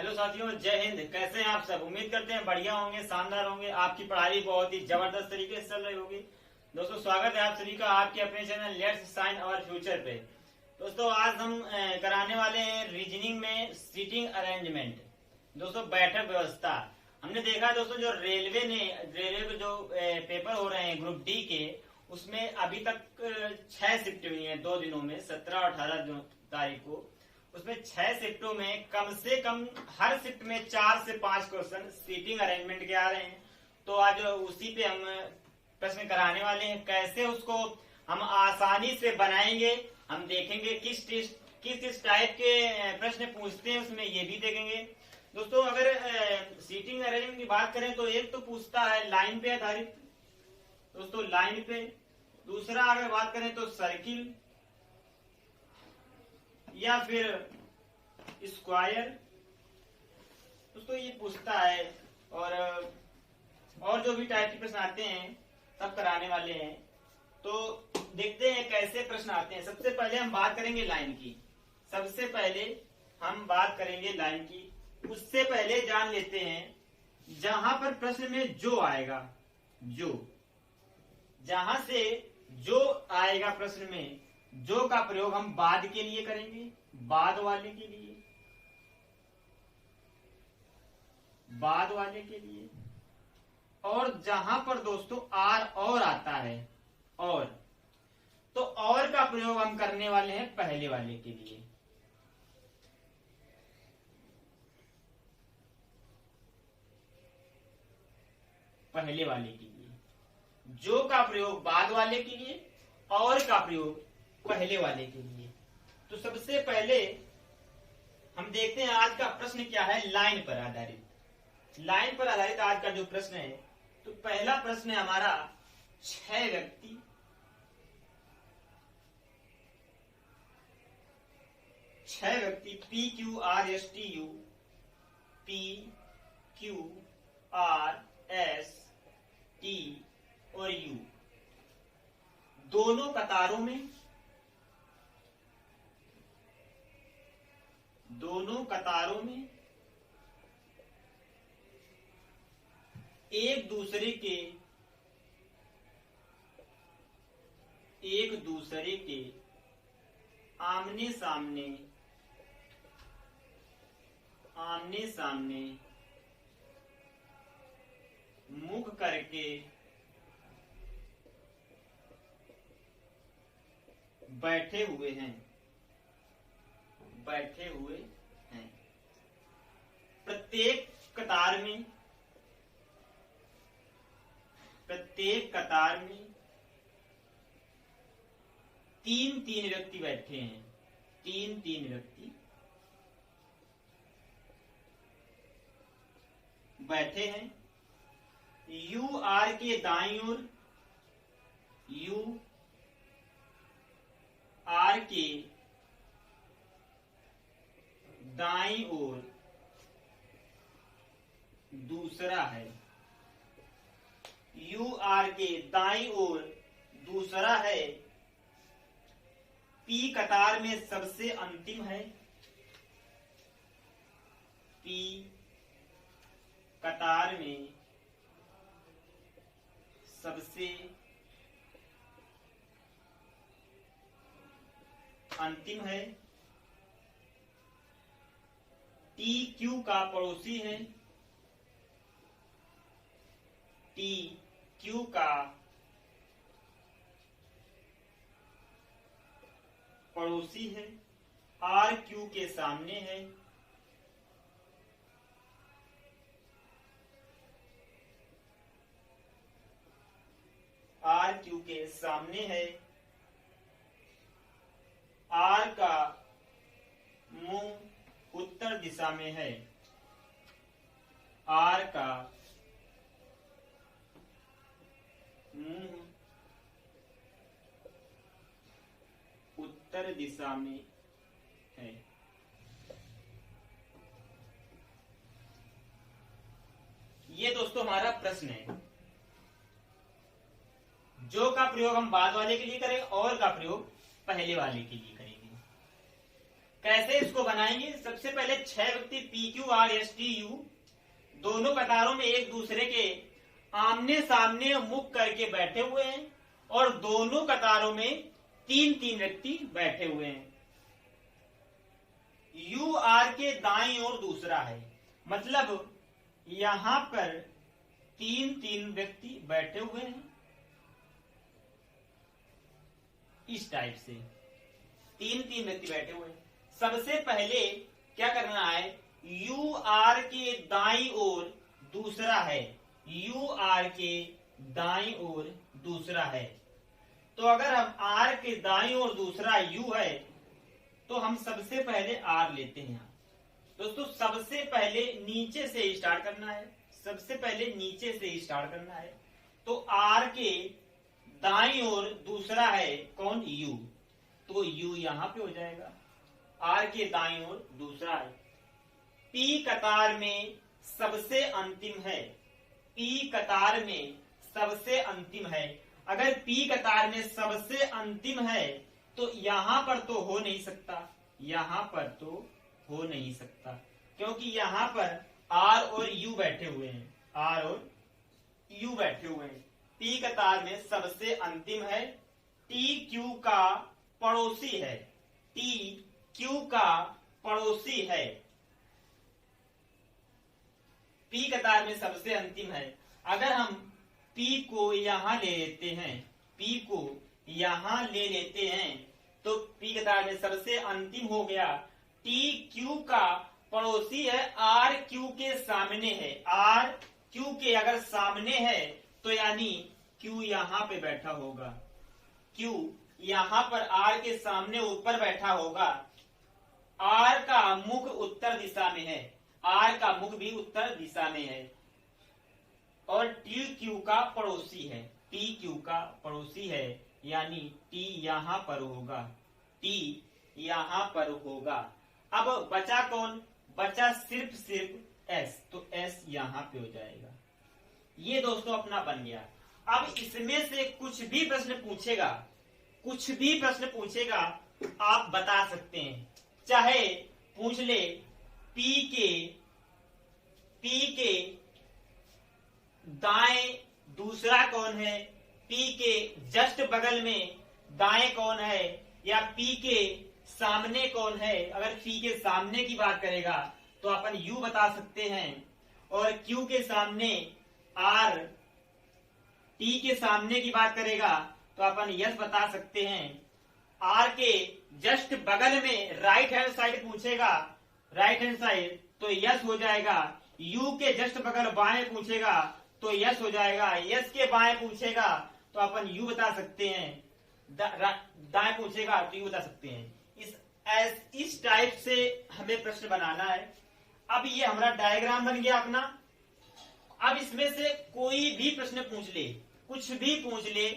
Hello साथियों, जय हिंद। कैसे हैं आप सब? उम्मीद करते हैं बढ़िया होंगे, शानदार होंगे। आपकी पढ़ाई बहुत ही जबरदस्त तरीके से चल रही होगी। दोस्तों, स्वागत है आप सभी का आपके अपने channel let's sign our future पे। दोस्तों, आज हम कराने वाले हैं रीजनिंग में सीटिंग अरेंजमेंट। दोस्तों, बैठक व्यवस्था। हमने देखा दोस्तों, जो रेलवे के जो पेपर हो रहे हैं ग्रुप डी के, उसमें अभी तक 6 शिफ्ट हुई हैं 2 दिनों में, 17 और 18 तारीख को। उसमें 6 शिफ्टों में कम से कम हर शिफ्ट में 4 से 5 क्वेश्चन सीटिंग अरेंजमेंट के आ रहे हैं। तो आज उसी पे हम प्रश्न कराने वाले हैं। कैसे उसको हम आसानी से बनाएंगे, हम देखेंगे किस टाइप के प्रश्न पूछते हैं, उसमें ये भी देखेंगे। दोस्तों, अगर सीटिंग अरेंजमेंट की बात करें तो एक तो पूछता है लाइन पे आधारित, दोस्तों लाइन पे। दूसरा अगर बात करें तो सर्किल या फिर स्क्वायर, दोस्तों ये पूछता है। और जो भी टाइप के प्रश्न आते हैं सब कराने वाले हैं। तो देखते हैं कैसे प्रश्न आते हैं। सबसे पहले हम बात करेंगे लाइन की। उससे पहले जान लेते हैं जहां पर प्रश्न में जो आएगा, जहां से जो आएगा प्रश्न में, जो का प्रयोग हम बाद के लिए करेंगे, बाद वाले के लिए। और जहां पर दोस्तों आर और आता है, तो और का प्रयोग हम करने वाले हैं पहले वाले के लिए। जो का प्रयोग बाद वाले के लिए, और का प्रयोग पहले वाले के लिए। तो सबसे पहले हम देखते हैं आज का प्रश्न क्या है। लाइन पर आधारित आज का जो प्रश्न है, तो पहला प्रश्न है हमारा 6 व्यक्ति P Q R S T U, P Q R S T और यू, दोनों कतारों में एक दूसरे के आमने सामने मुख करके बैठे हुए हैं। प्रत्येक कतार में 3 व्यक्ति बैठे हैं। 3 व्यक्ति बैठे हैं। यू आर के दाईं ओर, यू आर के दाईं ओर दूसरा है। यू आर के दाईं ओर दूसरा है। पी कतार में सबसे अंतिम है। पी कतार में सबसे अंतिम है। टी क्यू का पड़ोसी है। टी क्यू का पड़ोसी है। आर क्यू के सामने है। आर क्यू के सामने है। आर का मुंह उत्तर दिशा में है। आर का मुंह उत्तर दिशा में है। ये दोस्तों हमारा प्रश्न है। जो का प्रयोग हम बाद वाले के लिए करें, और का प्रयोग पहले वाले के लिए करेंगे। कैसे इसको बनाएंगे? सबसे पहले 6 व्यक्ति P Q R S T U दोनों कतारों में एक दूसरे के आमने सामने मुख करके बैठे हुए हैं और दोनों कतारों में 3-3 व्यक्ति बैठे हुए हैं। यू आर के दाईं ओर दूसरा है, मतलब यहां पर 3-3 व्यक्ति बैठे हुए हैं। इस टाइप से 3-3 व्यक्ति बैठे हुए हैं। सबसे पहले क्या करना है, यू आर के दाईं ओर दूसरा है, यू आर के दाईं ओर दूसरा है। तो अगर हम आर के दाईं ओर दूसरा यू है तो हम सबसे पहले आर लेते हैं। दोस्तों सबसे पहले नीचे से स्टार्ट करना है, सबसे पहले नीचे से स्टार्ट करना है। तो आर के दाईं ओर दूसरा है कौन, यू, तो यू यहां पे हो जाएगा। आर के दाईं ओर दूसरा है। पी कतार में सबसे अंतिम है, पी कतार में सबसे अंतिम है। अगर पी कतार में सबसे अंतिम है तो यहां पर तो हो नहीं सकता, यहां पर तो हो नहीं सकता, क्योंकि यहां पर आर और यू बैठे हुए हैं, आर और यू बैठे हुए हैं। पी कतार में सबसे अंतिम है, टी क्यू का पड़ोसी है, टी क्यू का पड़ोसी है। पी कतार में सबसे अंतिम है। अगर हम पी को यहां ले लेते हैं, पी को यहां ले लेते हैं तो पी कतार में सबसे अंतिम हो गया। टी क्यू का पड़ोसी है, आर क्यू के सामने है, आर क्यू के अगर सामने है तो यानी क्यू यहां पे बैठा होगा, क्यू यहां पर आर के सामने ऊपर बैठा होगा। आर का मुख उत्तर दिशा में है, आर का मुख भी उत्तर दिशा में है और टी क्यू का पड़ोसी है, टी क्यू का पड़ोसी है, यानी टी यहां पर होगा, टी यहां पर होगा। अब बचा कौन, बचा सिर्फ एस, तो एस यहां पे हो जाएगा। ये दोस्तों अपना बन गया। अब इसमें से कुछ भी प्रश्न पूछेगा, कुछ भी प्रश्न पूछेगा आप बता सकते हैं। चाहे पूछ ले पी के दाएं दूसरा कौन है, पी के जस्ट बगल में दाएं कौन है, या पी के सामने कौन है। अगर पी के सामने की बात करेगा तो अपन यू बता सकते हैं, और क्यू के सामने आर, टी के सामने की बात करेगा तो अपन यस बता सकते हैं। आर के जस्ट बगल में राइट हैंड साइड पूछेगा, राइट हैंड साइड, तो यस हो जाएगा। यू के जस्ट बगल बाएं पूछेगा तो यस हो जाएगा। यस के बाएं पूछेगा तो अपन यू बता सकते हैं, दाएं पूछेगा तो यू बता सकते हैं। इस टाइप से हमें प्रश्न बनाना है। अब ये हमारा डायग्राम बन गया अपना। अब इसमें से कोई भी प्रश्न पूछ ले, कुछ भी पूछ ले,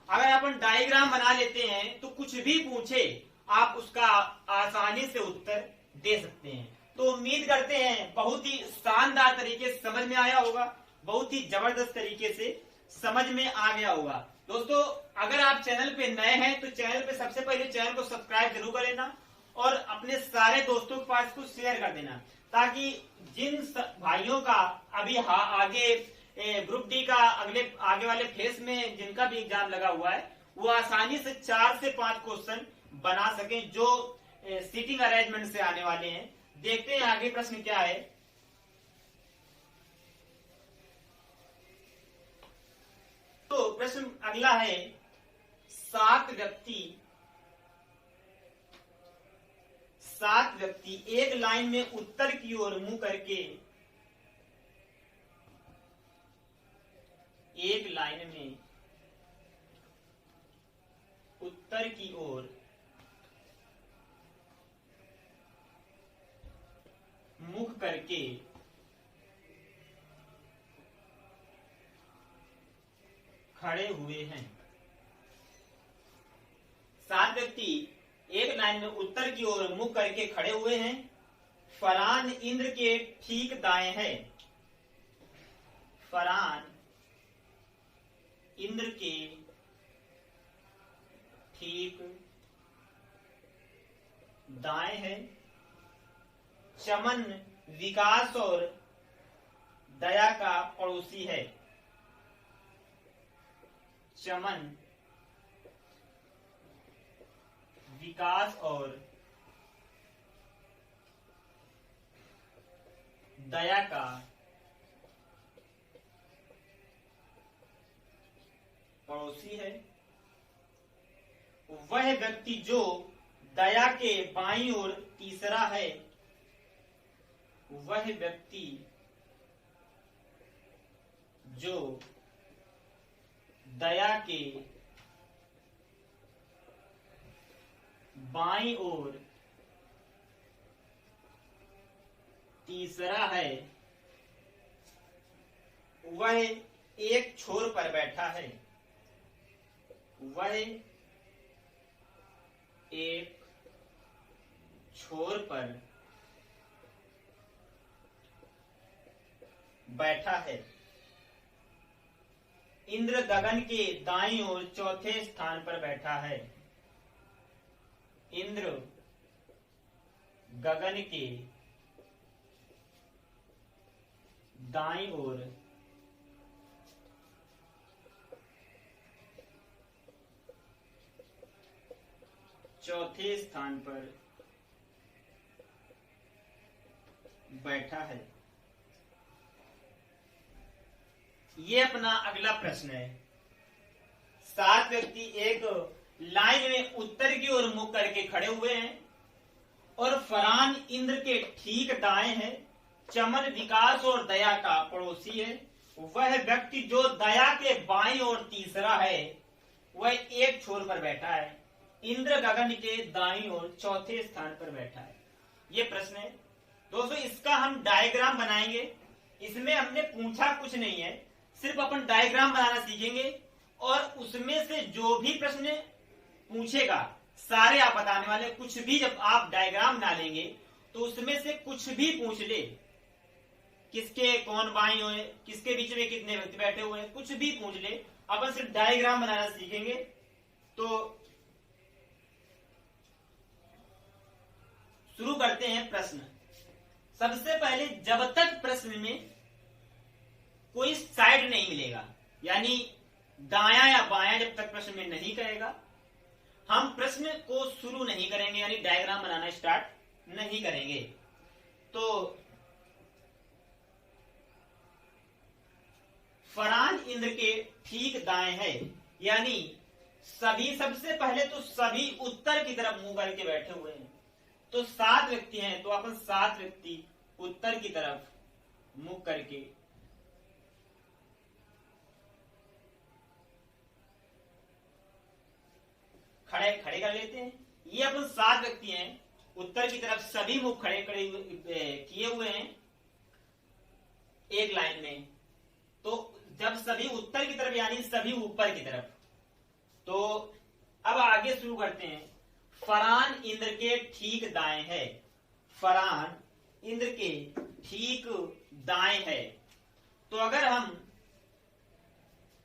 अगर अपन डायग्राम बना लेते हैं तो कुछ भी पूछे आप उसका आसानी से उत्तर दे सकते हैं। तो उम्मीद करते हैं बहुत ही शानदार तरीके से समझ में आया होगा, बहुत ही जबरदस्त तरीके से समझ में आ गया होगा। दोस्तों अगर आप चैनल पे नए हैं तो चैनल पे सबसे पहले चैनल को सब्सक्राइब जरूर कर लेना और अपने सारे दोस्तों के पास इसको शेयर कर देना, ताकि जिन भाइयों का अभी आगे ग्रुप डी का आगे वाले फेस में जिनका भी एग्जाम लगा हुआ है वो आसानी से 4 से 5 क्वेश्चन बना सकें जो सीटिंग अरेंजमेंट से आने वाले हैं। देखते हैं आगे प्रश्न क्या है। तो प्रश्न अगला है, 7 व्यक्ति एक लाइन में उत्तर की ओर मुंह करके, एक लाइन में उत्तर की ओर मुख करके खड़े हुए हैं। 7 व्यक्ति एक लाइन में उत्तर की ओर मुख करके खड़े हुए हैं। फरहान इंद्र के ठीक दाएं है, फरहान इंद्र के ठीक दाएं है। चमन विकास और दया का पड़ोसी है। चमन विकास और दया का पड़ोसी है। वह व्यक्ति जो दया के बाईं ओर तीसरा है, वह व्यक्ति जो दया के बाईं ओर तीसरा है, वह एक छोर पर बैठा है। वह एक छोर पर बैठा है। इंद्र गगन के दाईं ओर चौथे स्थान पर बैठा है। इंद्र गगन के दाईं ओर चौथे स्थान पर बैठा है। ये अपना अगला प्रश्न है। 7 व्यक्ति एक लाइन में उत्तर की ओर मुख करके खड़े हुए हैं और फरहान इंद्र के ठीक दाएं है। चमन विकास और दया का पड़ोसी है। वह व्यक्ति जो दया के बाईं ओर तीसरा है, वह एक छोर पर बैठा है। इंद्र गगन के दाईं ओर चौथे स्थान पर बैठा है। ये प्रश्न है दोस्तों। इसका हम डायग्राम बनाएंगे। इसमें हमने पूछा कुछ नहीं है, सिर्फ अपन डायग्राम बनाना सीखेंगे और उसमें से जो भी प्रश्न पूछेगा सारे आप बताने वाले। कुछ भी जब आप डायग्राम बना लेंगे तो उसमें से कुछ भी पूछ ले, किसके कौन बाईं ओर, किसके बीच में कितने व्यक्ति बैठे हुए हैं, कुछ भी पूछ ले, अपन सिर्फ डायग्राम बनाना सीखेंगे। तो शुरू करते हैं प्रश्न। सबसे पहले जब तक प्रश्न में कोई साइड नहीं मिलेगा, यानी दायां या बायां जब तक प्रश्न में नहीं कहेगा, हम प्रश्न को शुरू नहीं करेंगे, यानी डायग्राम बनाना स्टार्ट नहीं करेंगे। तो फरहान इंद्र के ठीक दाएं है, यानी सभी, सबसे पहले तो सभी उत्तर की तरफ मुंह करके बैठे हुए हैं। तो 7 व्यक्ति हैं, तो अपन 7 व्यक्ति उत्तर की तरफ मुंह करके खड़े कर लेते हैं। ये अपन 7 व्यक्ति हैं, उत्तर की तरफ सभी मुख खड़े किए हुए हैं एक लाइन में। तो जब सभी उत्तर की तरफ यानी सभी ऊपर की तरफ, तो अब आगे शुरू करते हैं। फरहान इंद्र के ठीक दाएं है। फरहान इंद्र के ठीक दाएं है। तो अगर हम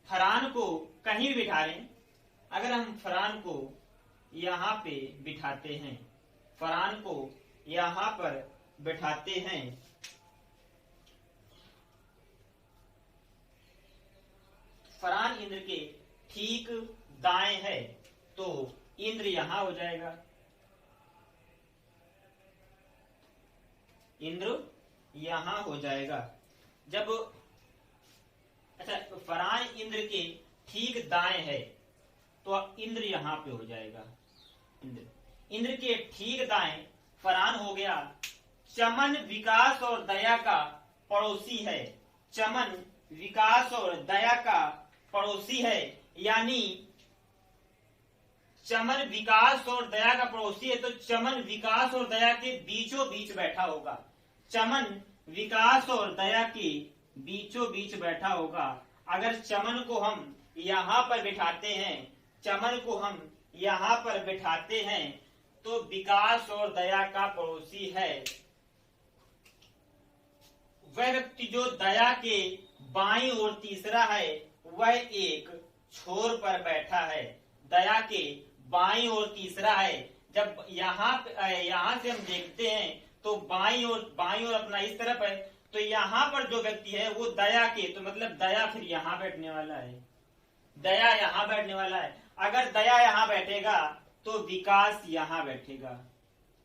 फरहान को कहीं भी बिठा लें, अगर हम फरहान को यहां पे बिठाते हैं, फरहान को यहां पर बिठाते हैं, फरहान इंद्र के ठीक दाएं है, तो इंद्र यहां हो जाएगा। इंद्र यहां हो जाएगा। जब अच्छा, तो फरहान इंद्र के ठीक दाएं है, तो इंद्र यहां पे हो जाएगा। इंद्र के ठीक दाएं फरहान हो गया। चमन विकास और दया का पड़ोसी है। चमन विकास और दया का पड़ोसी है, यानी चमन विकास और दया का पड़ोसी है, तो चमन विकास और दया के बीचों बीच बैठा होगा। चमन विकास और दया के बीचों बीच बैठा होगा। अगर चमन को हम यहां पर बिठाते हैं, चमन को हम यहां पर बिठाते हैं, तो विकास और दया का पड़ोसी है। वह व्यक्ति जो दया के बाईं ओर तीसरा है, वह एक छोर पर बैठा है। दया के बाईं ओर तीसरा है। जब यहां से हम देखते हैं तो बाईं दाईं ओर बाईं ओर अपना इस तरफ है, तो यहाँ पर जो व्यक्ति है वो दया के, तो मतलब दया फिर यहाँ बैठने वाला है, दया यहाँ बैठने वाला है। अगर दया यहाँ बैठेगा तो विकास यहाँ बैठेगा,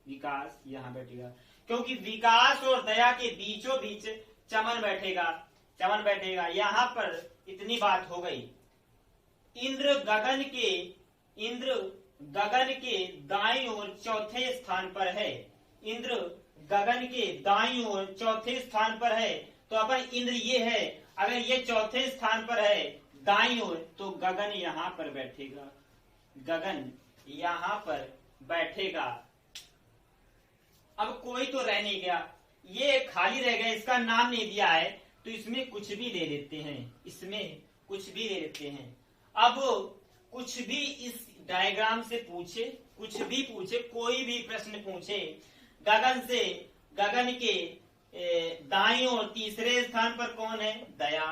विकास यहाँ बैठेगा, क्योंकि विकास और दया के बीचों बीच चमन बैठेगा, चमन बैठेगा। यहाँ पर इतनी बात हो गई। इंद्र गगन के दाईं ओर चौथे स्थान पर है, इंद्र गगन के दाईं ओर चौथे स्थान पर है, तो अपन इंद्र ये है, अगर ये चौथे स्थान पर है दाईं ओर, तो गगन यहाँ पर बैठेगा, गगन यहाँ पर बैठेगा। अब कोई तो रह नहीं गया, ये खाली रह गया, इसका नाम नहीं दिया है, तो इसमें कुछ भी दे देते हैं, इसमें कुछ भी दे देते हैं। अब कुछ भी इस डायग्राम से पूछे, कुछ भी पूछे, कोई भी प्रश्न पूछे, गगन से, गगन के दाईं ओर तीसरे स्थान पर कौन है? दया।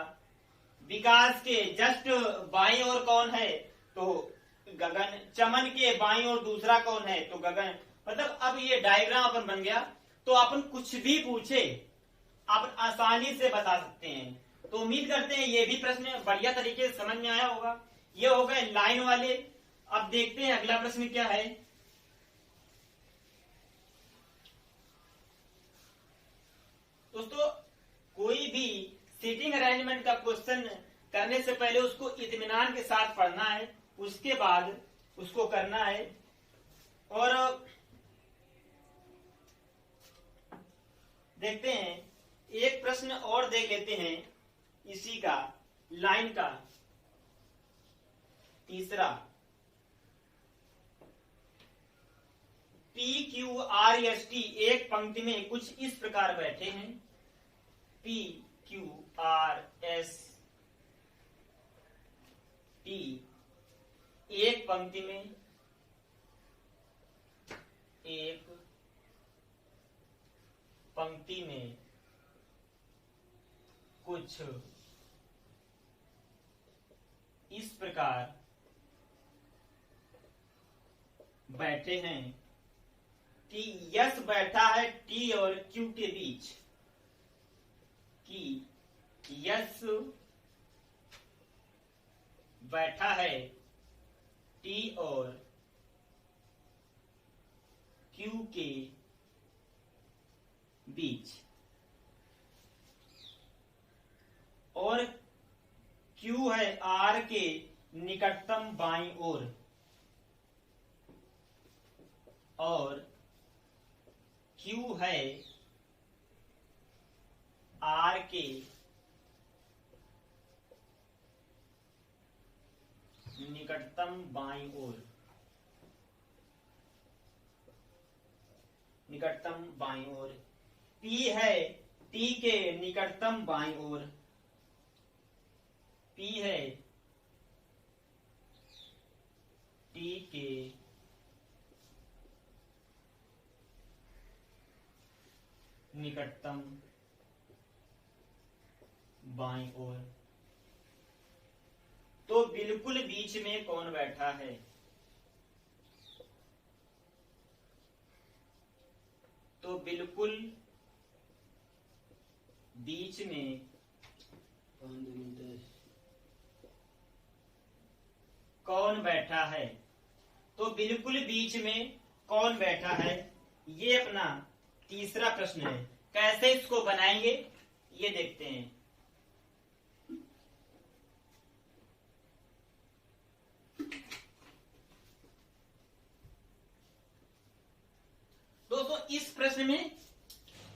विकास के जस्ट बाईं ओर कौन है? तो गगन। चमन के बाईं ओर दूसरा कौन है? तो गगन। मतलब अब ये डायग्राम अपन बन गया, तो अपन कुछ भी पूछे आप आसानी से बता सकते हैं। तो उम्मीद करते हैं ये भी प्रश्न बढ़िया तरीके से समझ में आया होगा। ये हो गए लाइन वाले। अब देखते हैं अगला प्रश्न क्या है। दोस्तों, कोई भी सीटिंग अरेंजमेंट का क्वेश्चन करने से पहले उसको इत्मीनान के साथ पढ़ना है, उसके बाद उसको करना है। और देखते हैं, एक प्रश्न और देख लेते हैं इसी का, लाइन का तीसरा। PQRST एक पंक्ति में कुछ इस प्रकार बैठे हैं। PQRST एक पंक्ति में, एक पंक्ति में कुछ इस प्रकार बैठे हैं कि यस बैठा है टी और क्यू के बीच, कि यस बैठा है टी और क्यू के बीच, और क्यू है आर के निकटतम बाईं ओर, और क्यू है आर के निकटतम बाईं ओर, निकटतम बाईं ओर। पी है टी के निकटतम बाईं ओर, पी है टी के निकटतम बाईं ओर। तो बिल्कुल बीच में कौन बैठा है? तो बिल्कुल बीच में कौन बैठा है? तो बिल्कुल बीच में कौन बैठा है, ये अपना तीसरा प्रश्न है। कैसे इसको बनाएंगे ये देखते हैं। दोस्तों, इस प्रश्न में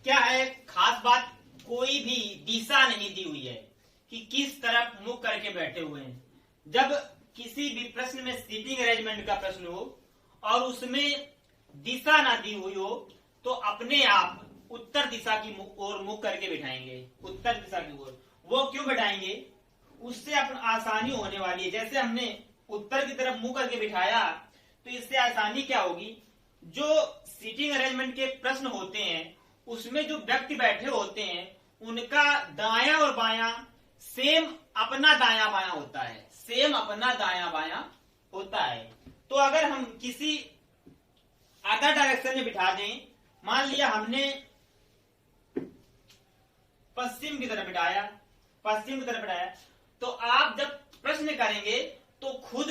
क्या है खास बात, कोई भी दिशा नहीं दी हुई है कि किस तरफ मुख करके बैठे हुए हैं। जब किसी भी प्रश्न में सीटिंग अरेंजमेंट का प्रश्न हो और उसमें दिशा ना दी हुई हो, तो अपने आप उत्तर दिशा की ओर मुख करके बिठाएंगे, उत्तर दिशा की ओर। वो क्यों बिठाएंगे? उससे अपन आसानी होने वाली है। जैसे हमने उत्तर की तरफ मुंह करके बिठाया, तो इससे आसानी क्या होगी, जो सीटिंग अरेंजमेंट के प्रश्न होते हैं उसमें जो व्यक्ति बैठे होते हैं उनका दायां और बायां सेम अपना दायां बायां होता है, सेम अपना दायां बायां होता है। तो अगर हम किसी अदर डायरेक्शन में बिठा दें, मान लिया हमने पश्चिम की तरफ बिठाया, पश्चिम की तरफ बिठाया। तो आप जब प्रश्न करेंगे तो खुद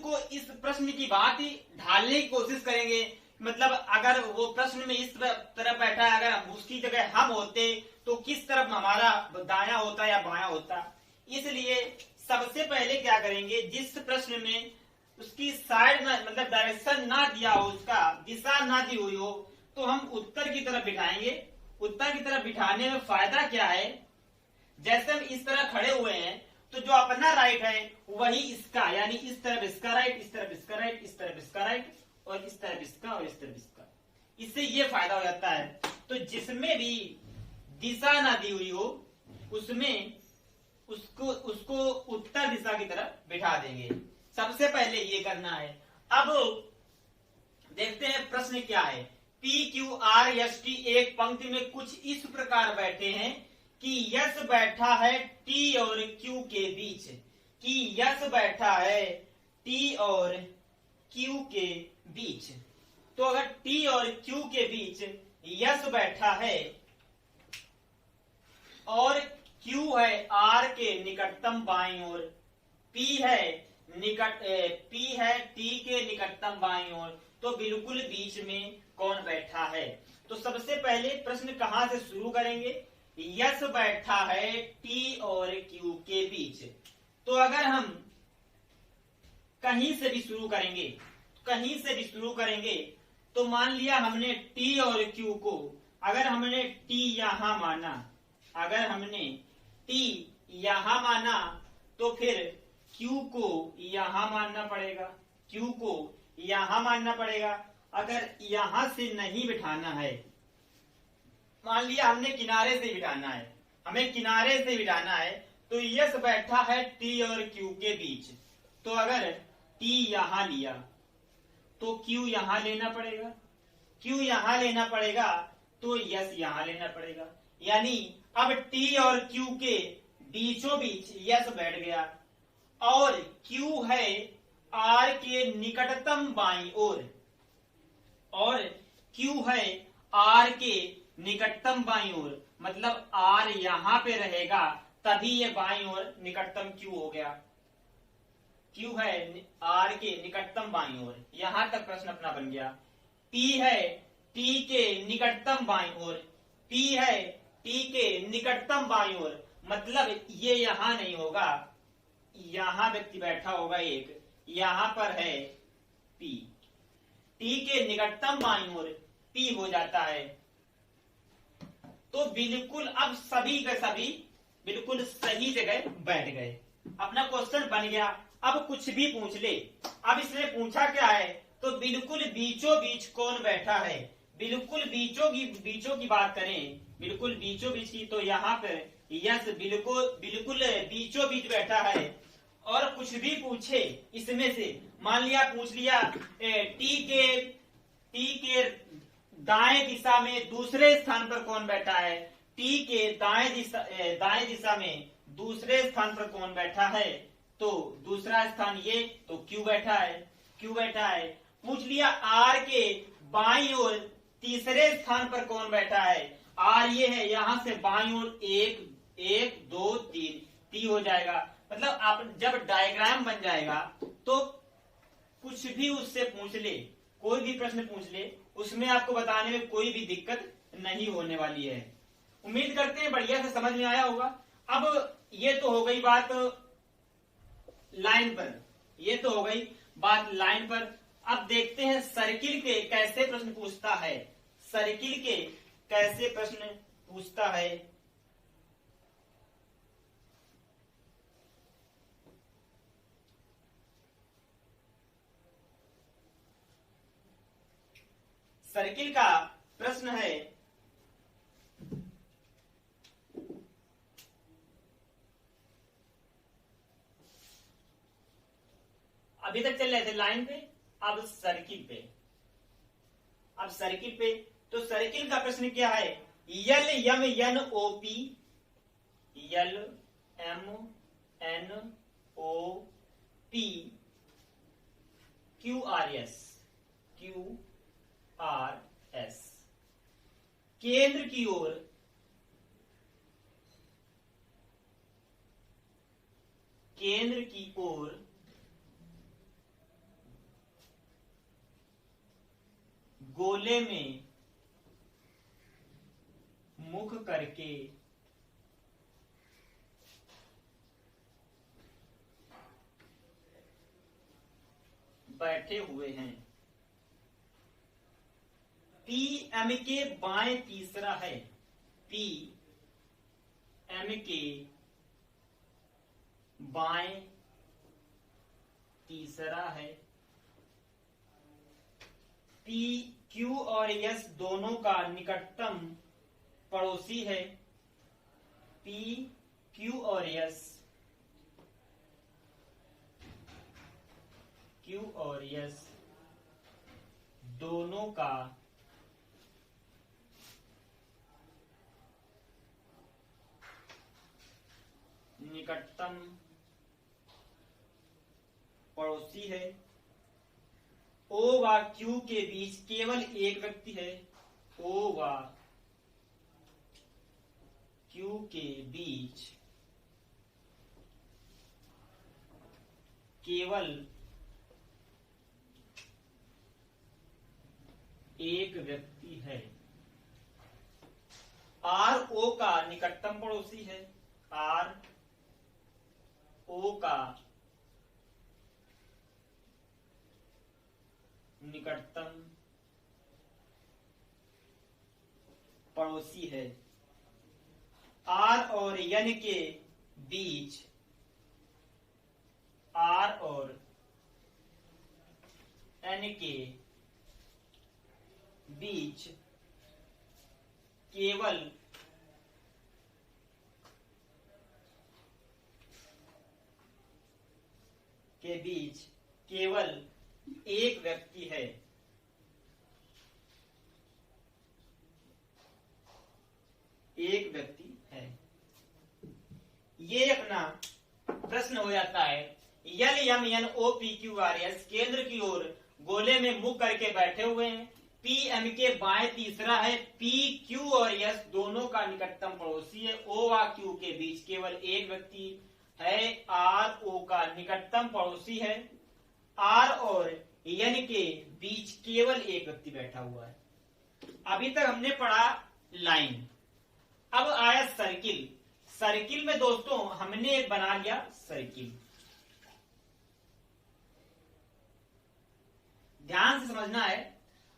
को इस प्रश्न की बात ही ढालने की कोशिश करेंगे। मतलब अगर वो प्रश्न में इस तरफ बैठा है, अगर उसकी जगह हम होते तो किस तरफ हमारा दाया होता या बाया होता। इसलिए सबसे पहले क्या करेंगे, जिस प्रश्न में उसकी साइड मतलब डायरेक्शन ना दिया हो, उसका दिशा ना दी हुई हो, तो हम उत्तर की तरफ बिठाएंगे। उत्तर की तरफ बिठाने में फायदा क्या है, जैसे हम इस तरह खड़े हुए हैं तो जो अपना राइट है वही इसका, यानी इस तरफ इसका राइट, इस तरफ इसका राइट, इस तरफ इसका राइट, और इस तरफ इसका और इस तरफ इसका। इससे ये फायदा हो जाता है। तो जिसमें भी दिशा ना दी हुई हो उसमें उसको उत्तर दिशा की तरफ बिठा देंगे। सबसे पहले ये करना है। अब देखते हैं प्रश्न क्या है। P Q R S T एक पंक्ति में कुछ इस प्रकार बैठे हैं कि यस बैठा है टी और क्यू के बीच, कि यस बैठा है टी और क्यू के बीच। तो अगर टी और क्यू के बीच यस बैठा है और क्यू है आर के निकटतम बाईं ओर, पी है टी के निकटतम बाईं ओर, तो बिल्कुल बीच में कौन बैठा है। तो सबसे पहले प्रश्न कहां से शुरू करेंगे, यस बैठा है टी और क्यू के बीच। तो अगर हम कहीं से भी शुरू करेंगे तो मान लिया हमने टी और क्यू को, अगर हमने टी यहां माना, तो फिर क्यू को यहां मानना पड़ेगा। अगर यहां से नहीं बिठाना है, मान लिया हमें किनारे से बिठाना है, तो यस बैठा है टी और क्यू के बीच। तो अगर टी यहां लिया तो क्यू यहां लेना पड़ेगा, तो यस यहां लेना पड़ेगा। यानी अब टी और क्यू के बीचों बीच यस बैठ गया, और क्यू है आर के निकटतम बाईं ओर, और क्यू है आर के निकटतम बाईं ओर, मतलब आर यहां पे रहेगा तभी ये बाईं ओर निकटतम क्यू हो गया। क्यू है आर के निकटतम बाईं ओर, यहां तक प्रश्न अपना बन गया। पी है टी के निकटतम बाईं ओर, मतलब ये यहां नहीं होगा, यहां व्यक्ति बैठा होगा एक, यहां पर है पी, टी के निकटतम बाईं ओर पी हो जाता है। तो बिल्कुल अब सभी के सभी बिल्कुल सही जगह बैठ गए, अपना क्वेश्चन बन गया। अब कुछ भी पूछ ले, अब इसने पूछा क्या है, तो बिल्कुल बीचों बीच कौन बैठा है, बिल्कुल बीचों की बात करें, बिल्कुल बीचों बीच की, तो यहाँ पर यस बिल्कुल बीचों बीच बैठा है। और कुछ भी पूछे इसमें से, मान लिया पूछ लिया टी के दाएं दिशा में दूसरे स्थान पर कौन बैठा है, टी के दाएं दिशा में दूसरे स्थान पर कौन बैठा है, तो दूसरा स्थान ये, तो क्यू बैठा है। पूछ लिया आर के बाईं ओर तीसरे स्थान पर कौन बैठा है, आर ये है, यहां से बाईं ओर 1 2 3 टी हो जाएगा। मतलब आप जब डायग्राम बन जाएगा तो कुछ भी उससे पूछ ले, कोई भी प्रश्न पूछ ले, उसमें आपको बताने में कोई भी दिक्कत नहीं होने वाली है। उम्मीद करते हैं बढ़िया से समझ में आया होगा। अब ये तो हो गई बात लाइन पर, अब देखते हैं सर्किल के कैसे प्रश्न पूछता है। सर्किल का प्रश्न है, अभी तक चल रहे थे लाइन पे, अब सर्किल पे। तो सर्किल का प्रश्न क्या है, L M N O P, L M N O P Q R S, केंद्र की ओर केंद्र की ओर गोले में मुख करके बैठे हुए हैं। पी एम के बाएं तीसरा है। पी एम के बाएं तीसरा है। पी क्यू और एस दोनों का निकटतम पड़ोसी है। पी क्यू और एस, क्यू और एस दोनों का निकटतम पड़ोसी है। ओ व क्यू के बीच केवल एक व्यक्ति है। ओ व क्यू के बीच केवल एक व्यक्ति है। आर ओ का निकटतम पड़ोसी है। आर ओ का निकटतम पड़ोसी है। आर और एन के बीच, आर और एन के बीच केवल एक व्यक्ति है। एक व्यक्ति है। ये अपना प्रश्न हो जाता है। L M N O P Q R S केंद्र की ओर गोले में मुख करके बैठे हुए हैं। पी एम के बाएं तीसरा है। पी क्यू और एस दोनों का निकटतम पड़ोसी है। ओ व क्यू के बीच केवल एक व्यक्ति है। आर ओ का निकटतम पड़ोसी है। आर और एन के बीच केवल एक व्यक्ति बैठा हुआ है। अभी तक हमने पढ़ा लाइन। अब आया सर्किल। सर्किल में दोस्तों हमने एक बना लिया सर्किल। ध्यान से समझना है।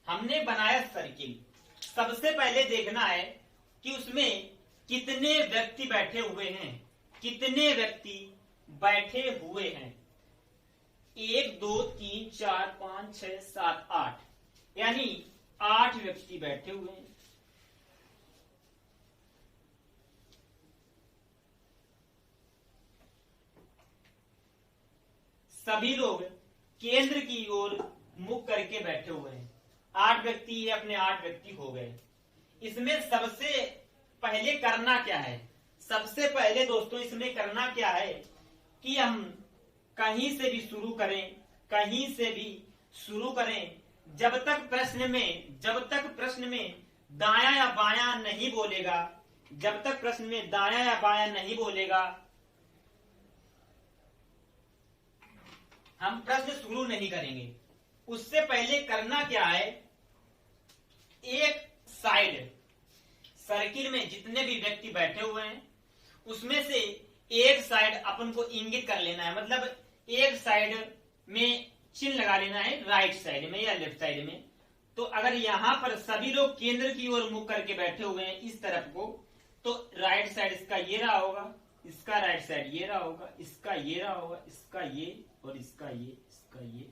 हमने बनाया सर्किल। सबसे पहले देखना है कि उसमें कितने व्यक्ति बैठे हुए हैं। कितने व्यक्ति बैठे हुए हैं? 1 2 3 4 5 6 7 8, यानी 8 व्यक्ति बैठे हुए हैं। सभी लोग केंद्र की ओर मुख करके बैठे हुए हैं। 8 व्यक्ति, ये अपने 8 व्यक्ति हो गए। इसमें सबसे पहले करना क्या है? सबसे पहले दोस्तों इसमें करना क्या है कि हम कहीं से भी शुरू करें, कहीं से भी शुरू करें। जब तक प्रश्न में दायां या बायां नहीं बोलेगा, जब तक प्रश्न में दायां या बायां नहीं बोलेगा, हम प्रश्न शुरू नहीं करेंगे। उससे पहले करना क्या है, एक साइड सर्किल में जितने भी व्यक्ति बैठे हुए हैं उसमें से एक साइड अपन को इंगित कर लेना है। मतलब एक साइड में चिन्ह लगा लेना है, राइट साइड में या लेफ्ट साइड में। तो अगर यहां पर सभी लोग केंद्र की ओर मुख करके बैठे हुए हैं इस तरफ को, तो राइट साइड इसका ये रहा होगा, इसका राइट साइड ये रहा होगा, इसका ये रहा होगा, इसका ये और इसका ये, इसका ये,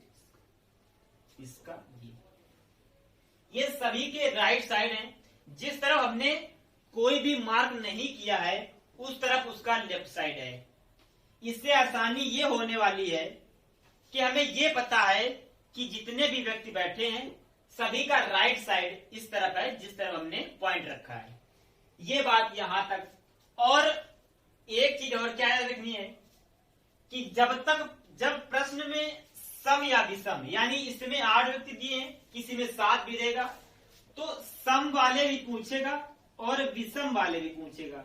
इसका ये सभी के राइट साइड हैं। जिस तरफ हमने कोई भी मार्क नहीं किया है उस तरफ उसका लेफ्ट साइड है। इससे आसानी ये होने वाली है कि हमें ये पता है कि जितने भी व्यक्ति बैठे हैं सभी का राइट साइड इस तरफ है जिस तरफ हमने पॉइंट रखा है। ये बात यहां तक। और एक चीज और क्या याद रखनी है कि जब प्रश्न में सम या विषम, यानी इसमें 8 व्यक्ति दिए हैं, किसी में 7 भी देगा, तो सम वाले भी पूछेगा और विषम वाले भी पूछेगा।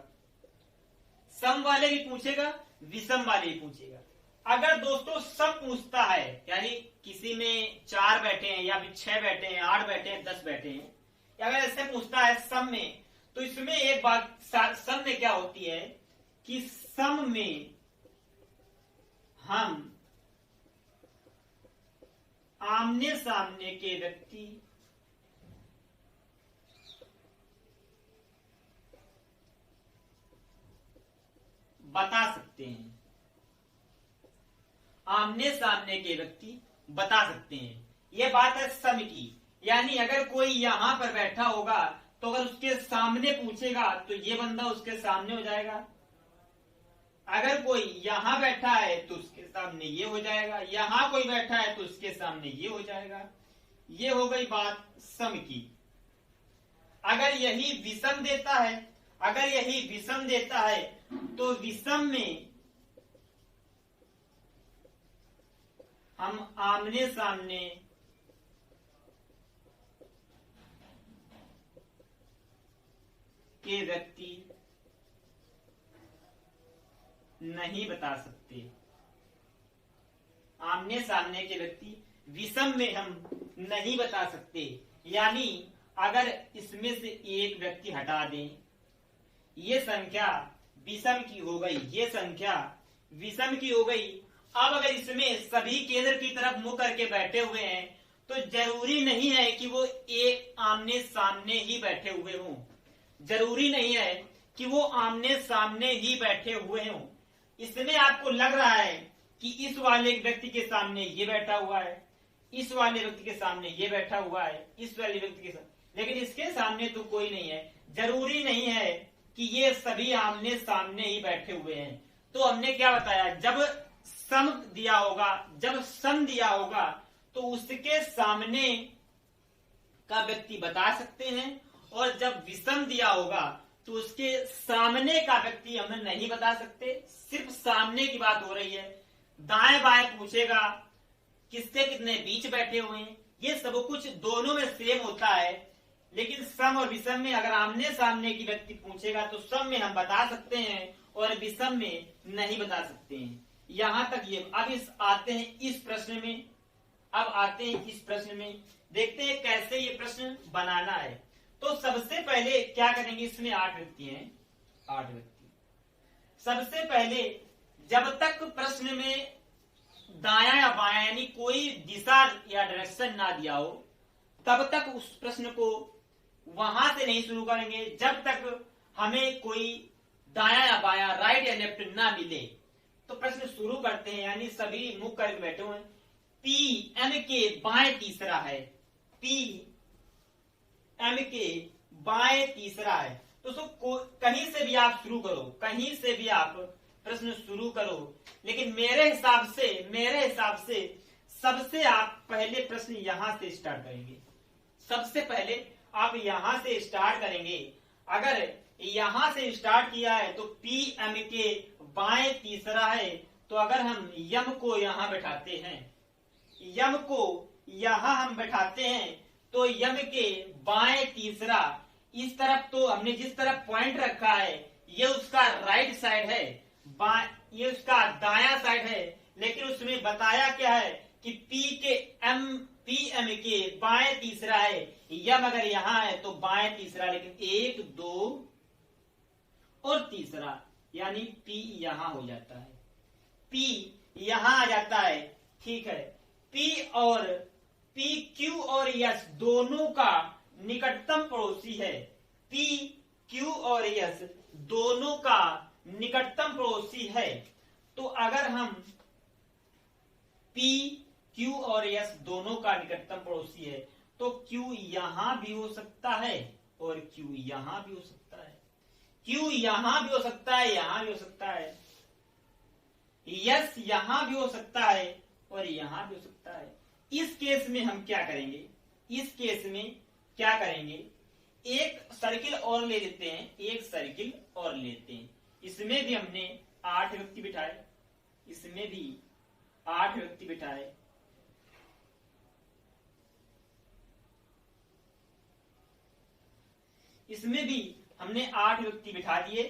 सम वाले भी पूछेगा, विषम वाले भी पूछेगा। अगर दोस्तों सब पूछता है, यानी किसी में 4 बैठे हैं या फिर 6 बैठे हैं, 8 बैठे हैं, 10 बैठे हैं, अगर ऐसे पूछता है सम में, तो इसमें एक बात सम में क्या होती है कि सम में हम आमने सामने के व्यक्ति बता सकते हैं, आमने सामने के व्यक्ति बता सकते हैं। यह बात है सम की। यानी अगर कोई यहां पर बैठा होगा तो अगर उसके सामने पूछेगा तो ये बंदा उसके सामने हो जाएगा, अगर कोई यहां बैठा है तो उसके सामने ये हो जाएगा, यहां कोई बैठा है तो उसके सामने ये हो जाएगा। ये हो गई बात सम की। अगर यही विषम देता है, अगर यही विषम देता है तो विषम में हम आमने सामने के व्यक्ति नहीं बता सकते, आमने सामने के व्यक्ति विषम में हम नहीं बता सकते। यानी अगर इसमें से एक व्यक्ति हटा दें, ये संख्या विषम की हो गई, ये संख्या विषम की हो गई। अब अगर इसमें सभी केंद्र की तरफ मुंह करके बैठे हुए हैं तो जरूरी नहीं है कि वो एक आमने सामने ही बैठे हुए हों, जरूरी नहीं है कि वो आमने सामने ही बैठे हुए हों। इसमें आपको लग रहा है कि इस वाले व्यक्ति के सामने ये बैठा हुआ है, इस वाले व्यक्ति के सामने ये बैठा हुआ है, इस वाले व्यक्ति के सामने, लेकिन इसके सामने तो कोई नहीं है। जरूरी नहीं है कि ये सभी आमने सामने ही बैठे हुए हैं। तो हमने क्या बताया, जब सम दिया होगा, जब सम दिया होगा तो उसके सामने का व्यक्ति बता सकते हैं, और जब विषम दिया होगा तो उसके सामने का व्यक्ति हम नहीं बता सकते। सिर्फ सामने की बात हो रही है। दाएं बाएं पूछेगा, किससे कितने बीच बैठे हुए हैं, ये सब कुछ दोनों में सेम होता है। लेकिन सम और विषम में अगर आमने सामने की व्यक्ति पूछेगा तो सम में हम बता सकते हैं और विषम में नहीं बता सकते हैं। यहां तक ये। अब आते हैं इस प्रश्न में, अब आते हैं इस प्रश्न में, देखते हैं कैसे ये प्रश्न बनाना है। तो सबसे पहले क्या करेंगे, इसमें 8 व्यक्ति हैं, 8 व्यक्ति। सबसे पहले जब तक प्रश्न में दायां या बायां यानी कोई दिशा या डायरेक्शन ना दिया हो तब तक उस प्रश्न को वहां से नहीं शुरू करेंगे जब तक हमें कोई दायां या बायां, राइट या लेफ्ट ना मिले। तो प्रश्न शुरू करते हैं। यानी सभी मुख करके बैठे हुए हैं। पी एम के बाएं तीसरा है, पी एम के बाएं तीसरा है। तो कहीं से भी आप शुरू करो, कहीं से भी आप प्रश्न शुरू करो, लेकिन मेरे हिसाब से सबसे आप पहले प्रश्न यहां से स्टार्ट करेंगे। सबसे पहले आप यहां से स्टार्ट करेंगे। अगर यहां से स्टार्ट किया है तो पी एम के बाएं तीसरा है, तो अगर हम यम को यहां बैठाते हैं, यम को यहां हम बैठाते हैं तो यम के बाएं तीसरा, इस तरफ तो हमने जिस तरफ पॉइंट रखा है ये उसका राइट साइड है, ये उसका दायां साइड है। लेकिन उसमें बताया क्या है कि पी एम के बाएं तीसरा है, यम अगर यहां है तो बाएं तीसरा, लेकिन 1 2 और तीसरा, यानी पी यहां हो जाता है, पी यहां आ जाता है। ठीक है, पी क्यू और यस दोनों का निकटतम पड़ोसी है, पी क्यू और यस दोनों का निकटतम पड़ोसी है। तो अगर हम पी क्यू और यस दोनों का निकटतम पड़ोसी है तो क्यू यहां भी हो सकता है और क्यू यहां भी हो सकता है, क्यू यहां भी हो सकता है, यहां भी हो सकता है, यस यहां भी हो सकता है और यहां भी हो सकता है। इस केस में हम क्या करेंगे, इस केस में क्या करेंगे, एक सर्किल और ले लेते हैं, एक सर्किल और लेते हैं। इसमें भी हमने 8 व्यक्ति बिठाए, इसमें भी 8 व्यक्ति बिठाए। इसमें भी हमने 8 व्यक्ति बिठा दिए।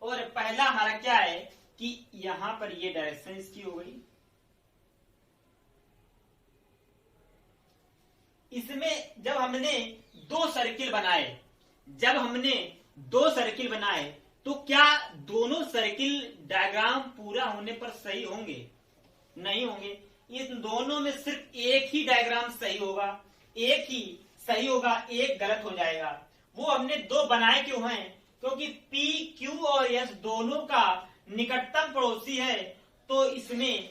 और पहला हमारा क्या है, कि यहां पर ये डायरेक्शन इसकी हो गई, इसमें जब हमने दो सर्किल बनाए, तो क्या दोनों सर्किल डायग्राम पूरा होने पर सही होंगे? नहीं होंगे। इन दोनों में सिर्फ एक ही डायग्राम सही होगा, एक ही सही होगा, एक गलत हो जाएगा। वो हमने दो बनाए क्यों हैं? क्योंकि P, Q और S दोनों का निकटतम पड़ोसी है, तो इसमें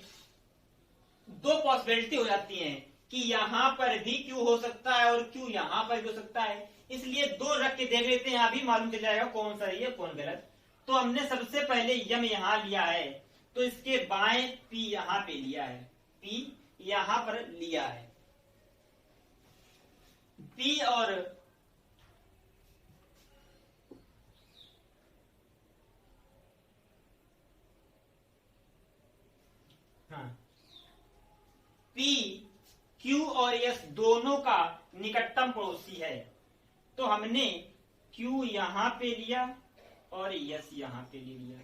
दो पॉसिबिलिटी हो जाती हैं कि यहां पर भी Q हो सकता है और Q यहां पर भी हो सकता है। इसलिए दो रख के देख लेते हैं, अभी मालूम चल जाएगा कौन सही है कौन गलत। तो हमने सबसे पहले यम यहां लिया है, तो इसके बाएं P यहां पे लिया है, P यहां पर लिया है। P और P, Q और S दोनों का निकटतम पड़ोसी है, तो हमने Q यहां पे लिया और S यहां पे ले लिया,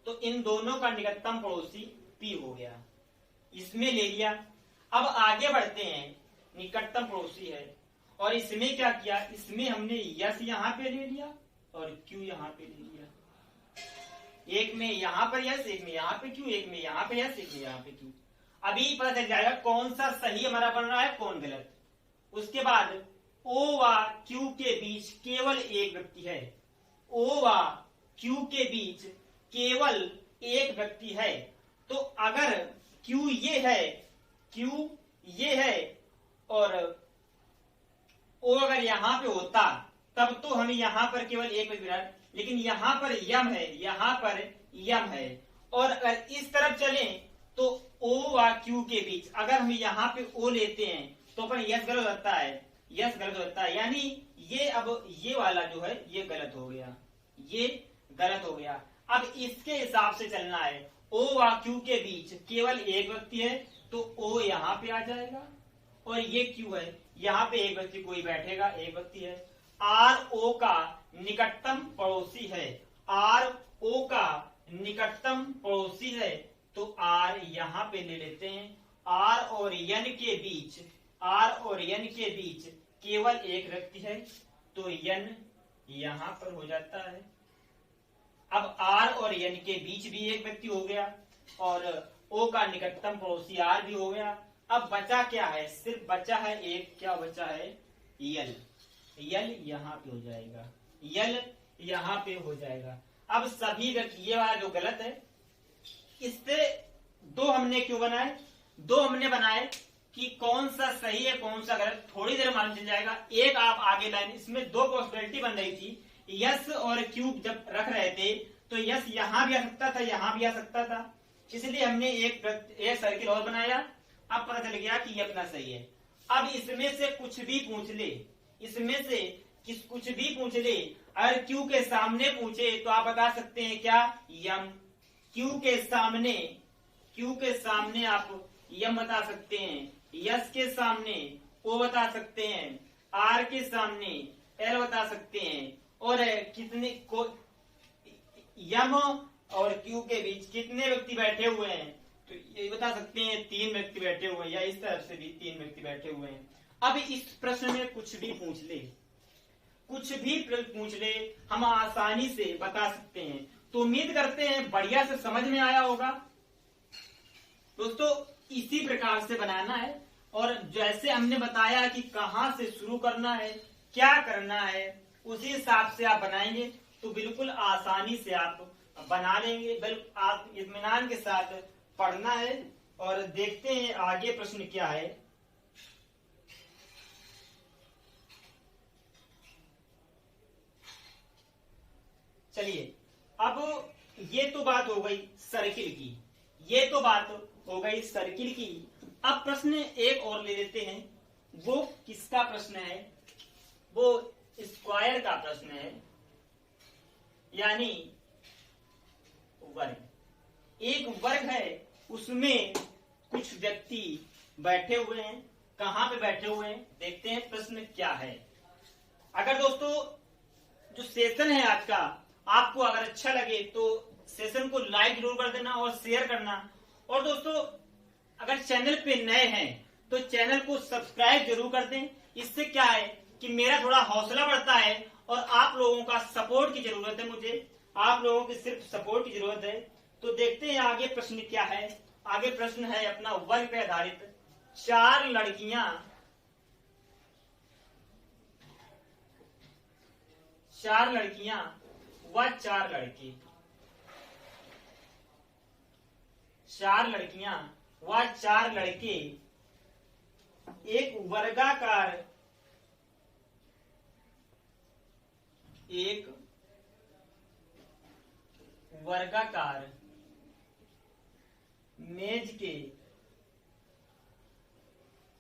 तो इन दोनों का निकटतम पड़ोसी P हो गया, इसमें ले लिया। अब आगे बढ़ते हैं, निकटतम पड़ोसी है और इसमें क्या किया, इसमें हमने S यहां पे ले लिया और Q यहां पे ले लिया। एक में यहां पर S, एक में यहां पे Q, एक में यहां पे S, एक में यहां पे Q। अभी पता चल जाएगा कौन सा सही हमारा बन रहा है कौन गलत। उसके बाद O व Q के बीच केवल एक व्यक्ति है, O व Q के बीच केवल एक व्यक्ति है। तो अगर Q ये है, Q ये है और O अगर यहां पे होता तब तो हमें यहां पर केवल एक व्यक्ति मिला, लेकिन यहां पर यम है, यहां पर यम है। और अगर इस तरफ चले तो O व Q के बीच अगर हम यहाँ पे O लेते हैं तो अपन यस गलत होता है, यस गलत होता है, यानी ये अब ये वाला जो है ये गलत हो गया, ये गलत हो गया। अब इसके हिसाब से चलना है, O व Q के बीच केवल एक व्यक्ति है तो O यहाँ पे आ जाएगा और ये Q है, यहाँ पे एक व्यक्ति कोई बैठेगा, एक व्यक्ति है। R O का निकटतम पड़ोसी है, R O का निकटतम पड़ोसी है, तो R यहाँ पे ले लेते हैं। R और N के बीच, R और N के बीच केवल एक व्यक्ति है, तो N यहाँ पर हो जाता है। अब R और N के बीच भी एक व्यक्ति हो गया और O का निकटतम पड़ोसी R भी हो गया। अब बचा क्या है, सिर्फ बचा है एक, क्या बचा है, L। L यहाँ पे हो जाएगा, L यहाँ पे हो जाएगा। अब सभी व्यक्ति, ये वाला जो गलत है, इससे दो हमने क्यों बनाए, दो हमने बनाए कि कौन सा सही है कौन सा गलत, थोड़ी देर मालूम चल जाएगा। एक आप आगे लाइन, इसमें दो पॉसिबिलिटी बन रही थी, यस और क्यू जब रख रहे थे तो यस यहाँ भी आ सकता था, यहाँ भी आ सकता था, इसलिए हमने एक सर्किल और बनाया। अब पता चल गया कि ये अपना सही है। अब इसमें से कुछ भी पूछ ले, इसमें से कुछ भी पूछ ले, अगर क्यू के सामने पूछे तो आप बता सकते हैं क्या, यम। क्यू के सामने आप यम बता सकते हैं, यस के सामने ओ बता सकते हैं, आर के सामने एल बता सकते हैं, और कितने को यम और क्यू के बीच कितने व्यक्ति बैठे हुए हैं, तो ये बता सकते हैं 3 व्यक्ति बैठे हुए हैं, या इस तरफ से भी 3 व्यक्ति बैठे हुए हैं। अब इस प्रश्न में कुछ भी पूछ ले, कुछ भी पूछ ले, हम आसानी से बता सकते हैं। तो उम्मीद करते हैं बढ़िया से समझ में आया होगा दोस्तों। इसी प्रकार से बनाना है और जैसे हमने बताया कि कहां से शुरू करना है, क्या करना है, उसी हिसाब से आप बनाएंगे तो बिल्कुल आसानी से आप बना लेंगे। बिल्कुल आप इत्मीनान के साथ पढ़ना है और देखते हैं आगे प्रश्न क्या है। चलिए, अब ये तो बात हो गई सर्किल की, ये तो बात हो गई सर्किल की। अब प्रश्न एक और ले लेते हैं। वो किसका प्रश्न है, वो स्क्वायर का प्रश्न है, यानी वर्ग। एक वर्ग है, उसमें कुछ व्यक्ति बैठे हुए हैं। कहां पे बैठे हुए हैं, देखते हैं प्रश्न क्या है। अगर दोस्तों जो सेशन है आज का आपको अगर अच्छा लगे तो सेशन को लाइक जरूर कर देना और शेयर करना। और दोस्तों अगर चैनल पे नए हैं तो चैनल को सब्सक्राइब जरूर कर दें। इससे क्या है कि मेरा थोड़ा हौसला बढ़ता है और आप लोगों का सपोर्ट की जरूरत है, मुझे आप लोगों की सिर्फ सपोर्ट की जरूरत है। तो देखते हैं आगे प्रश्न क्या है। आगे प्रश्न है अपना वर्ग पे आधारित। चार लड़कियां व चार लड़के, चार लड़कियां व चार लड़के एक वर्गाकार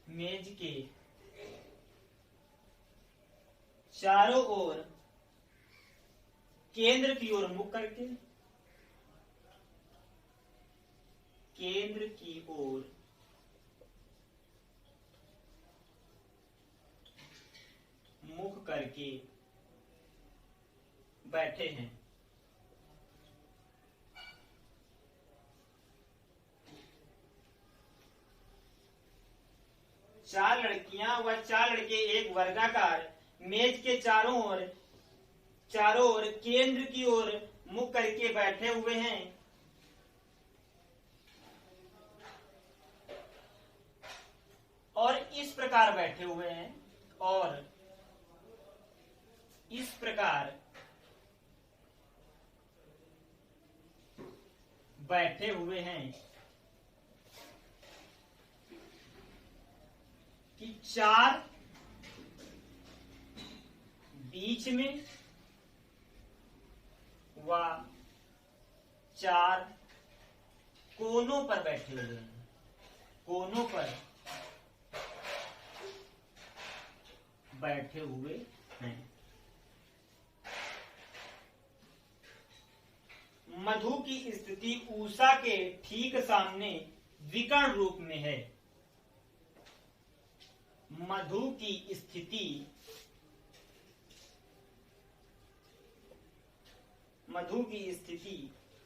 मेज के चारों ओर केंद्र की ओर मुख करके बैठे हैं। चार लड़कियां व चार लड़के एक वर्गाकार मेज के चारों ओर केंद्र की ओर मुख करके बैठे हुए हैं। और इस प्रकार बैठे हुए हैं कि चार बीच में व चार कोनों पर बैठे हुए हैं। मधु की स्थिति उषा के ठीक सामने विकर्ण रूप में है। मधु की स्थिति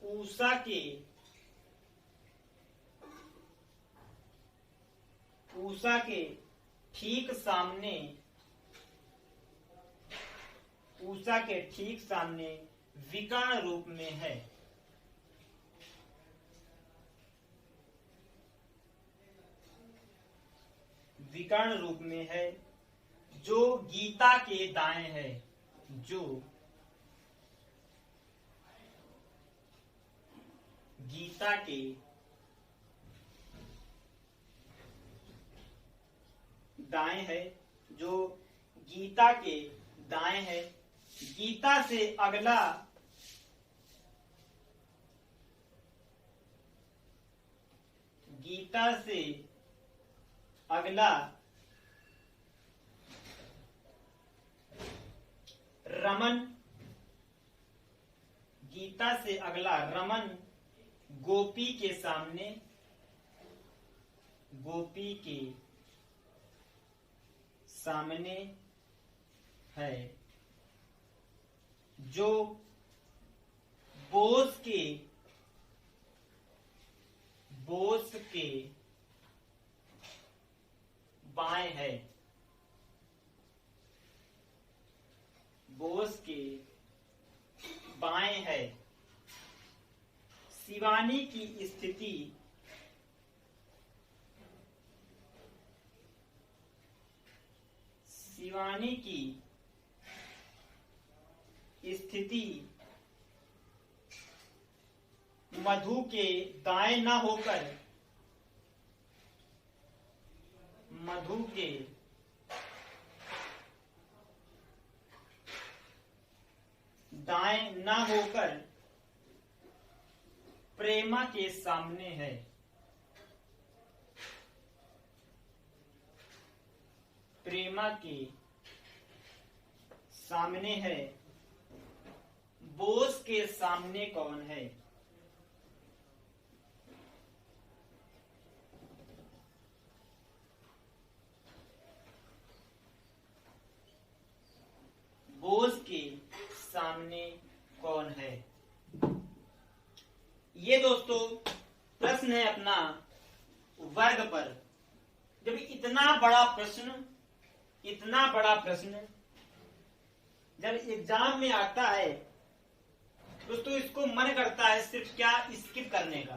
उषा के ठीक सामने विकर्ण रूप में है। विकर्ण रूप में है जो गीता के दाएं है। गीता के दाएं है, जो गीता के दाएं है। गीता से अगला रमन गोपी के सामने है, जो बोस के बाएं है। बोस के बाएं है। शिवानी की स्थिति मधु के दाएं न होकर प्रेमा के सामने है। प्रेमा के सामने है। बोस के सामने कौन है? बोस के सामने कौन है? ये दोस्तों प्रश्न है अपना वर्ग पर। जब इतना बड़ा प्रश्न जब एग्जाम में आता है दोस्तों, इसको मन करता है सिर्फ क्या स्किप करने का।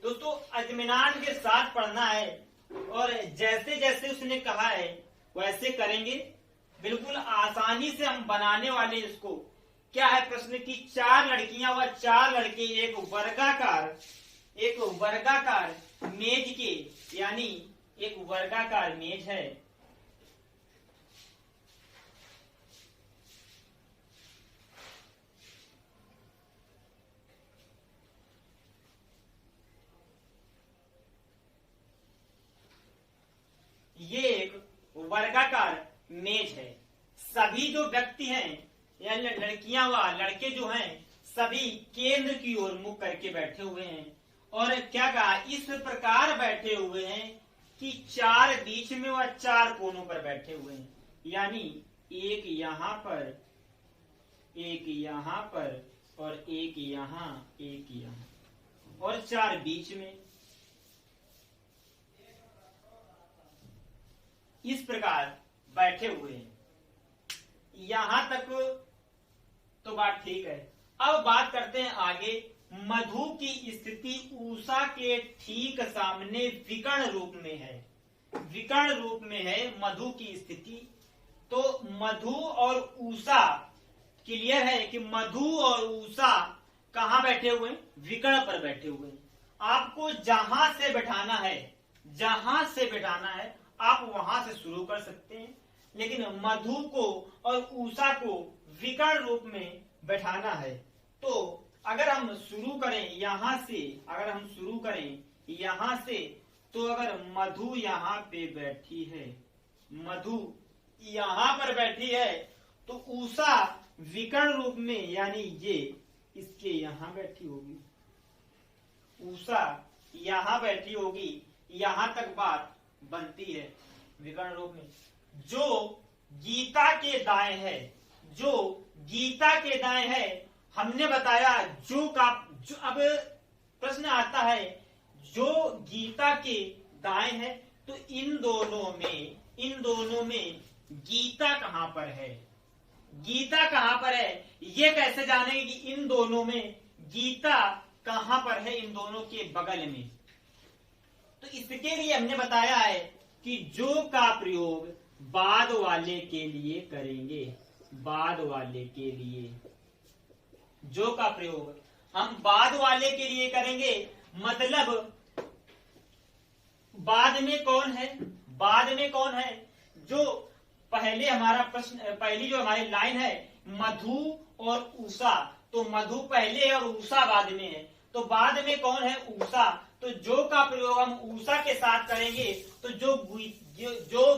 दोस्तों इत्मीनान के साथ पढ़ना है और जैसे जैसे उसने कहा है वैसे करेंगे। बिल्कुल आसानी से हम बनाने वाले इसको। क्या है प्रश्न की 4 लड़कियां व 4 लड़के एक वर्गाकार मेज के, यानी एक वर्गाकार मेज है, ये एक वर्गाकार मेज है। सभी जो व्यक्ति हैं या लड़कियां व लड़के जो हैं सभी केंद्र की ओर मुख करके बैठे हुए हैं। और क्या कहा, इस प्रकार बैठे हुए हैं कि 4 बीच में व 4 कोनों पर बैठे हुए हैं, यानी एक यहां पर, एक यहां पर और एक यहां, एक यहां और 4 बीच में। इस प्रकार बैठे हुए हैं। यहां तक तो बात ठीक है। अब बात करते हैं आगे। मधु की स्थिति उषा के ठीक सामने विकर्ण रूप में है। विकर्ण रूप में है मधु की स्थिति। तो मधु और उषा क्लियर है कि मधु और उषा कहां बैठे हुए हैं? विकर्ण पर बैठे हुए हैं। आपको जहां से बैठाना है आप वहां से शुरू कर सकते हैं, लेकिन मधु को और उषा को विकर्ण रूप में बैठाना है। तो अगर हम शुरू करें यहां से, तो अगर मधु यहाँ पे बैठी है, मधु यहाँ पर बैठी है, तो उषा विकर्ण रूप में, यानी ये इसके यहाँ बैठी होगी, उषा यहाँ बैठी होगी। यहां तक बात बनती है विकर्ण रूप में। जो गीता के दाएं है, हमने बताया जो अब प्रश्न आता है जो गीता के दाएं है, तो इन दोनों में गीता कहां पर है? गीता कहां पर है ये कैसे जानेंगे कि इन दोनों में गीता कहां पर है? इन दोनों के बगल में। तो इसके लिए हमने बताया है कि जो का प्रयोग बाद वाले के लिए करेंगे। बाद वाले के लिए जो का प्रयोग हम बाद वाले के लिए करेंगे, मतलब बाद में कौन है? जो पहले हमारा प्रश्न, पहली जो हमारी लाइन है मधु और उषा, तो मधु पहले और उषा बाद में है। तो बाद में कौन है? उषा। तो जो का प्रयोग हम उषा के साथ करेंगे। तो जो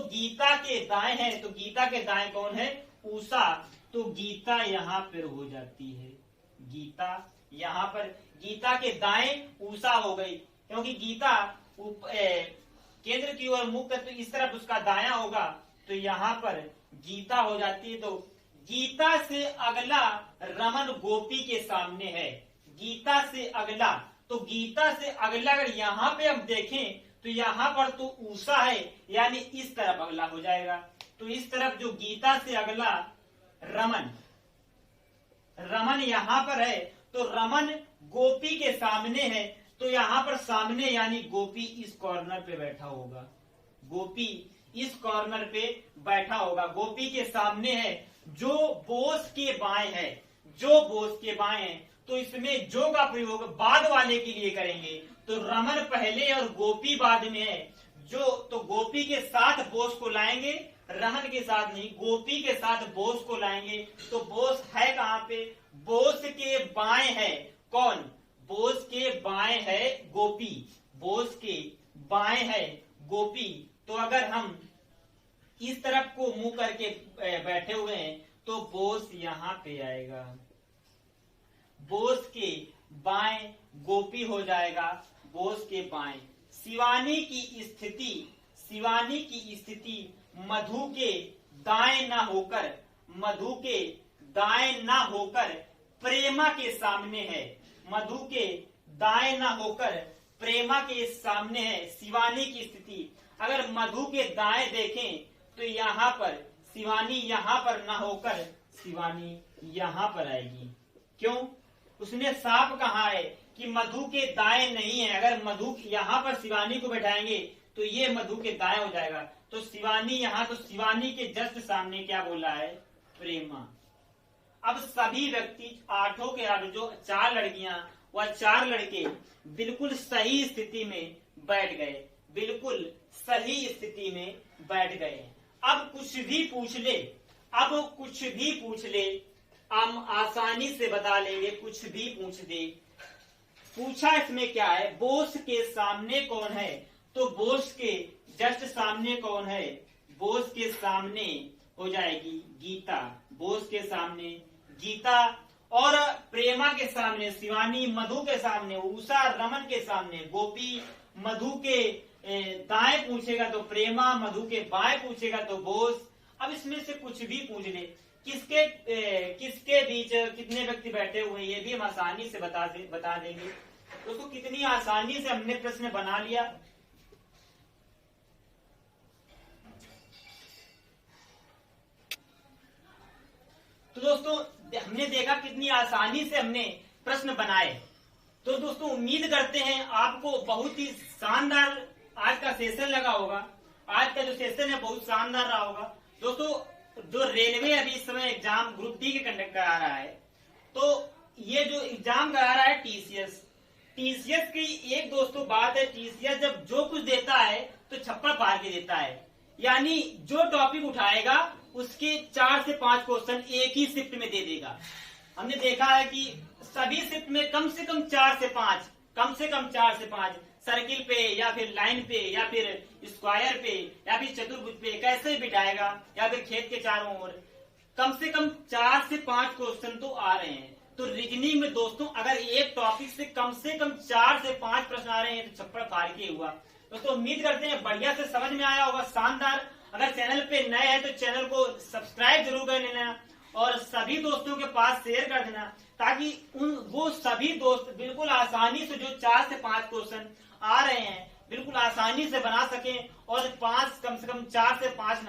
गीता के दाएं है, तो गीता के दाएं कौन है? उषा। तो गीता यहाँ पर हो जाती है, गीता यहाँ पर, गीता के दाएं उषा हो गई, क्योंकि गीता केंद्र की ओर मुख है, तो इस तरफ उसका दायां होगा, तो यहाँ पर गीता हो जाती है। तो गीता से अगला रमन गोपी के सामने है। गीता से अगला, तो गीता से अगला अगर यहाँ पे हम देखें तो यहाँ पर तो उषा है, यानी इस तरफ अगला हो जाएगा। तो इस तरफ जो गीता से अगला रमन यहाँ पर है, तो रमन गोपी के सामने है, तो यहाँ पर सामने यानी गोपी इस कॉर्नर पे बैठा होगा। गोपी इस कॉर्नर पे बैठा होगा, गोपी के सामने है। जो बोस के बाएं है, तो इसमें जो का प्रयोग बाद वाले के लिए करेंगे। तो रमन पहले और गोपी बाद में है। तो गोपी के साथ बोस को लाएंगे, रमन के साथ नहीं, गोपी के साथ बोस को लाएंगे। तो बोस है कहाँ पे? बोस के बाएं है कौन? बोस के बाएं है गोपी। बोस के बाएं है गोपी। तो अगर हम इस तरफ को मुंह करके बैठे हुए हैं तो बोस यहाँ पे आएगा, बोस के बाएं गोपी हो जाएगा, बोस के बाएं। शिवानी की स्थिति मधु के दाएं ना होकर प्रेमा के सामने है। मधु के दाएं ना होकर प्रेमा के सामने है शिवानी की स्थिति। अगर मधु के दाएं देखें तो यहाँ पर शिवानी यहाँ पर ना होकर शिवानी यहाँ पर आएगी। क्यों? उसने साफ कहा है कि मधु के दाएं नहीं है। अगर मधु यहाँ पर शिवानी को बैठाएंगे तो ये मधु के दाएं हो जाएगा, तो शिवानी यहाँ, तो शिवानी के जस्ट सामने क्या बोला है? प्रेमा। अब सभी व्यक्ति आठों के आठ जो 4 लड़कियां व 4 लड़के बिल्कुल सही स्थिति में बैठ गए, बिल्कुल सही स्थिति में बैठ गए। अब कुछ भी पूछ ले, अब कुछ भी पूछ ले, हम आसानी से बता लेंगे। कुछ भी पूछ दे। पूछा इसमें क्या है? बोस के सामने कौन है? तो बोस के जस्ट सामने कौन है? बोस के सामने हो जाएगी गीता। बोस के सामने गीता और प्रेमा के सामने शिवानी, मधु के सामने उषा, रमन के सामने गोपी। मधु के दाएं पूछेगा तो प्रेमा, मधु के बाएं पूछेगा तो बोस। अब इसमें से कुछ भी पूछ ले, किसके बीच कितने व्यक्ति बैठे हुए, ये भी हम आसानी से बता देंगे। दोस्तों कितनी आसानी से हमने प्रश्न बना लिया। तो दोस्तों हमने देखा कितनी आसानी से हमने प्रश्न बनाए। तो दोस्तों उम्मीद करते हैं आपको बहुत ही शानदार आज का सेशन लगा होगा। आज का जो सेशन है बहुत शानदार रहा होगा। दोस्तों जो रेलवे अभी इस समय एग्जाम ग्रुप डी के कंडक्ट करा रहा है, तो ये जो एग्जाम करा रहा है टीसीएस की एक दोस्तों बात है, टीसीएस जब जो कुछ देता है तो छप्पर फाड़ के देता है। यानी जो टॉपिक उठाएगा उसके 4 से 5 क्वेश्चन एक ही शिफ्ट में दे देगा। हमने देखा है कि सभी शिफ्ट में कम से कम 4 से 5 सर्किल पे या फिर लाइन पे या फिर स्क्वायर पे या फिर चतुर्भुज पे कैसे बिठाएगा, या फिर खेत के चारों ओर कम से कम 4 से 5 क्वेश्चन तो आ रहे हैं। तो रीजनिंग में दोस्तों अगर एक टॉपिक से कम 4 से 5 प्रश्न आ रहे हैं तो छप्पर फाड़ के हुआ। दोस्तों उम्मीद करते हैं बढ़िया से समझ में आया होगा, शानदार। अगर चैनल पे नए हैं तो चैनल को सब्सक्राइब जरूर कर लेना और सभी दोस्तों के पास शेयर कर देना, ताकि वो सभी दोस्त बिल्कुल आसानी से जो 4 से 5 क्वेश्चन आ रहे हैं बिल्कुल आसानी से बना सकें और कम से कम 4 से 5 नंबर